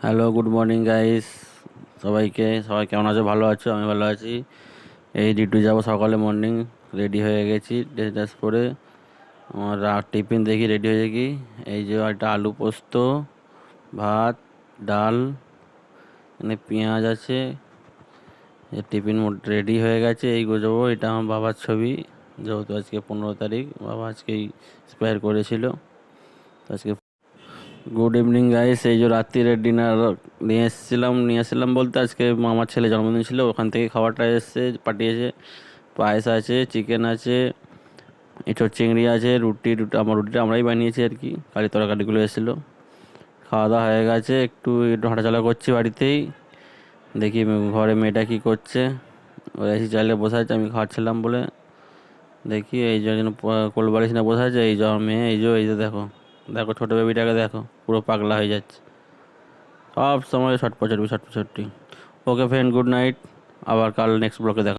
Hello, good morning guys. সবাই কেমন আছো? ভালো আছো? আমি ভালো আছি। এই ডিউটি যাবো সকালে মর্নিং। রেডি হয়ে গেছি ড্রেস ট্রেস পরে। আমার টিফিন দেখি রেডি হয়ে কি। এই যে একটা আলু পোস্ত, ভাত, ডাল, এখানে পেঁয়াজ আছে। এই টিফিন রেডি হয়ে গেছে। এই গোছাবো। এটা আমার বাবার ছবি, যেহেতু আজকে 15 তারিখ। বাবা আজকেই এক্সপায়ার করেছিল। তো আজকে গুড ইভিনিং গাইস। এই যে রাত্রিরের ডিনার নিয়ে এসেছিলাম বলতে আজকে আমার ছেলে জন্মদিন ছিল, ওখান থেকে খাবারটা এসছে, পাঠিয়েছে। পায়েস আছে, চিকেন আছে, এঁচোড় চিংড়ি আছে, রুটিটা আমরাই বানিয়েছি আর কি। কারি তরকারিগুলো এসেছিলো। খাওয়া দাওয়া হয়ে গেছে। একটু হাঁটাচলা করছি বাড়িতেই। দেখি ঘরে মেয়েটা কী করছে। ওরা এসে চাইলে বসে আছে, আমি খাওয়াচ্ছিলাম বলে। দেখি এই যে কোল বালিশ না বসে আছে, এই যে আমার মেয়ে। এই যে দেখো, দেখো ছোটো বেবিটাকে দেখো, পুরো পাগলা হয়ে যাচ্ছে। সব সময় ছটপট ছটপটি। ওকে ফ্রেন্ড, গুড নাইট। আবার কাল নেক্সট ব্লকে দেখা।